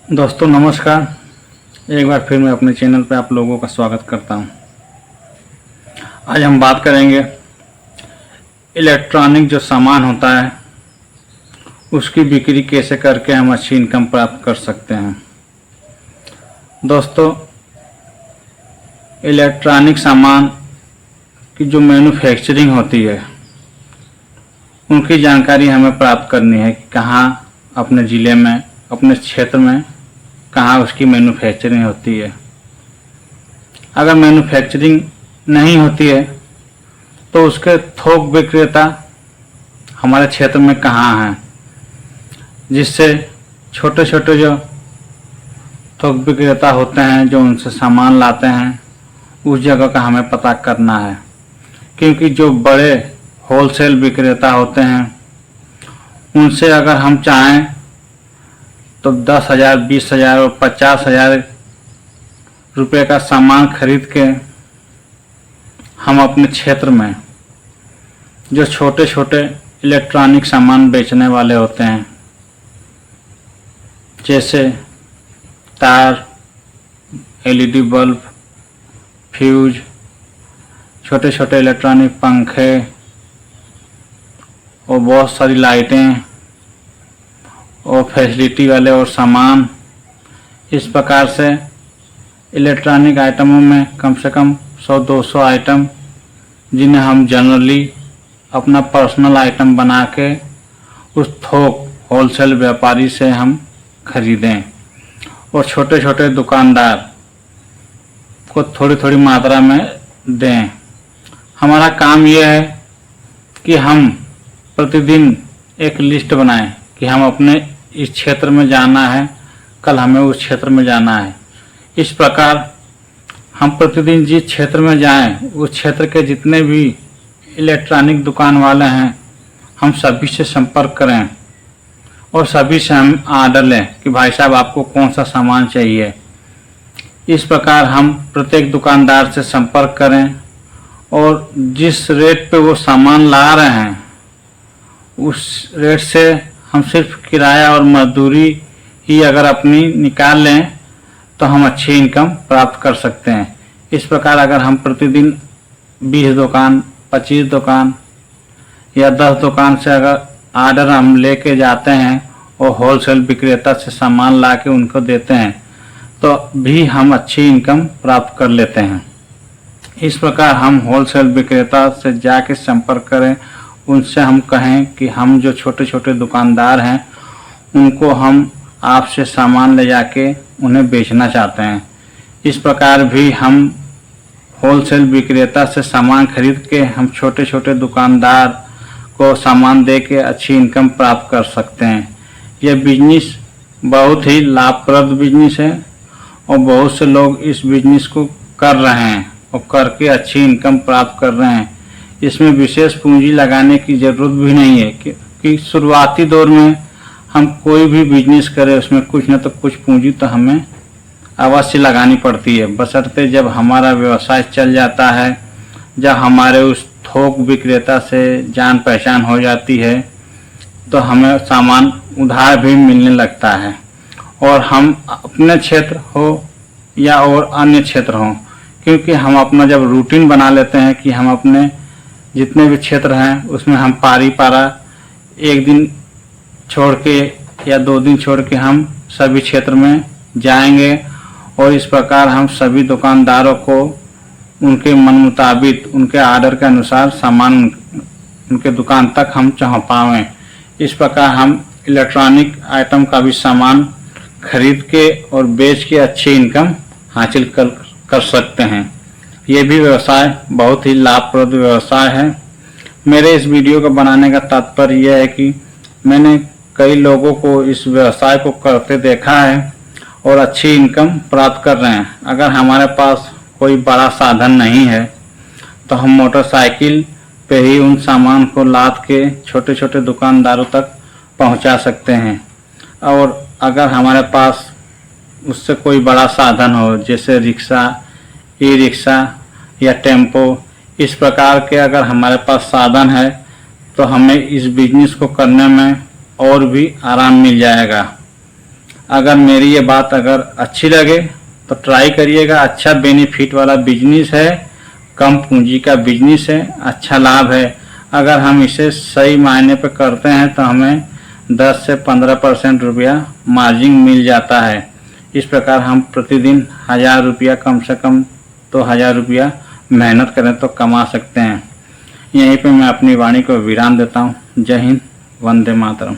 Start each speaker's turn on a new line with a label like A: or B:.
A: दोस्तों नमस्कार। एक बार फिर मैं अपने चैनल पर आप लोगों का स्वागत करता हूं। आज हम बात करेंगे इलेक्ट्रॉनिक जो सामान होता है उसकी बिक्री कैसे करके हम अच्छी इनकम प्राप्त कर सकते हैं। दोस्तों, इलेक्ट्रॉनिक सामान की जो मैन्युफैक्चरिंग होती है उनकी जानकारी हमें प्राप्त करनी है कि कहाँ अपने ज़िले में, अपने क्षेत्र में कहाँ उसकी मैन्युफैक्चरिंग होती है। अगर मैन्युफैक्चरिंग नहीं होती है तो उसके थोक विक्रेता हमारे क्षेत्र में कहाँ हैं, जिससे छोटे छोटे जो थोक विक्रेता होते हैं जो उनसे सामान लाते हैं उस जगह का हमें पता करना है। क्योंकि जो बड़े होलसेल विक्रेता होते हैं उनसे अगर हम चाहें तो 10,000, 20,000 और 50,000 रुपये का सामान खरीद के हम अपने क्षेत्र में जो छोटे छोटे इलेक्ट्रॉनिक सामान बेचने वाले होते हैं, जैसे तार, एलईडी बल्ब, फ्यूज, छोटे छोटे इलेक्ट्रॉनिक पंखे और बहुत सारी लाइटें और फैसिलिटी वाले और सामान, इस प्रकार से इलेक्ट्रॉनिक आइटमों में कम से कम 100-200 आइटम जिन्हें हम जनरली अपना पर्सनल आइटम बना के उस थोक होलसेल व्यापारी से हम खरीदें और छोटे छोटे दुकानदार को थोड़ी थोड़ी मात्रा में दें। हमारा काम यह है कि हम प्रतिदिन एक लिस्ट बनाएं कि हम अपने इस क्षेत्र में जाना है, कल हमें उस क्षेत्र में जाना है। इस प्रकार हम प्रतिदिन जिस क्षेत्र में जाएं उस क्षेत्र के जितने भी इलेक्ट्रॉनिक दुकान वाले हैं हम सभी से संपर्क करें और सभी से हम आर्डर लें कि भाई साहब आपको कौन सा सामान चाहिए। इस प्रकार हम प्रत्येक दुकानदार से संपर्क करें और जिस रेट पे वो सामान ला रहे हैं उस रेट से हम सिर्फ किराया और मजदूरी ही अगर अपनी निकाल लें तो हम अच्छी इनकम प्राप्त कर सकते हैं। इस प्रकार अगर हम प्रतिदिन 20 दुकान, 25 दुकान या 10 दुकान से अगर आर्डर हम लेके जाते हैं और होलसेल विक्रेता से सामान ला के उनको देते हैं तो भी हम अच्छी इनकम प्राप्त कर लेते हैं। इस प्रकार हम होलसेल विक्रेता से जाके संपर्क करें, उनसे हम कहें कि हम जो छोटे छोटे दुकानदार हैं उनको हम आपसे सामान ले जाके उन्हें बेचना चाहते हैं। इस प्रकार भी हम होलसेल विक्रेता से सामान खरीद के हम छोटे छोटे दुकानदार को सामान दे के अच्छी इनकम प्राप्त कर सकते हैं। यह बिजनेस बहुत ही लाभप्रद बिजनेस है और बहुत से लोग इस बिजनेस को कर रहे हैं और करके अच्छी इनकम प्राप्त कर रहे हैं। इसमें विशेष पूंजी लगाने की ज़रूरत भी नहीं है कि शुरुआती दौर में हम कोई भी बिजनेस करें उसमें कुछ न तो कुछ पूंजी तो हमें अवश्य लगानी पड़ती है। बशर्ते जब हमारा व्यवसाय चल जाता है, जब हमारे उस थोक विक्रेता से जान पहचान हो जाती है तो हमें सामान उधार भी मिलने लगता है। और हम अपने क्षेत्र हो या और अन्य क्षेत्र हो, क्योंकि हम अपना जब रूटीन बना लेते हैं कि हम अपने जितने भी क्षेत्र हैं उसमें हम पारी पारा एक दिन छोड़ के या 2 दिन छोड़ के हम सभी क्षेत्र में जाएंगे और इस प्रकार हम सभी दुकानदारों को उनके मन मुताबिक, उनके आर्डर के अनुसार सामान उनके दुकान तक हम पहुँचाएं। इस प्रकार हम इलेक्ट्रॉनिक आइटम का भी सामान खरीद के और बेच के अच्छी इनकम हासिल कर सकते हैं। ये भी व्यवसाय बहुत ही लाभप्रद व्यवसाय है। मेरे इस वीडियो को बनाने का तात्पर्य यह है कि मैंने कई लोगों को इस व्यवसाय को करते देखा है और अच्छी इनकम प्राप्त कर रहे हैं। अगर हमारे पास कोई बड़ा साधन नहीं है तो हम मोटरसाइकिल पे ही उन सामान को लाद के छोटे छोटे दुकानदारों तक पहुंचा सकते हैं। और अगर हमारे पास उससे कोई बड़ा साधन हो, जैसे रिक्शा, ई रिक्शा या टेम्पो, इस प्रकार के अगर हमारे पास साधन है तो हमें इस बिजनेस को करने में और भी आराम मिल जाएगा। अगर मेरी ये बात अगर अच्छी लगे तो ट्राई करिएगा। अच्छा बेनिफिट वाला बिजनेस है, कम पूंजी का बिजनेस है, अच्छा लाभ है। अगर हम इसे सही मायने पे करते हैं तो हमें 10 से 15% रुपया मार्जिन मिल जाता है। इस प्रकार हम प्रतिदिन 1000 रुपया कम से कम तो 1000 रुपया मेहनत करें तो कमा सकते हैं। यहीं पे मैं अपनी वाणी को विराम देता हूँ। जय हिंद, वंदे मातरम।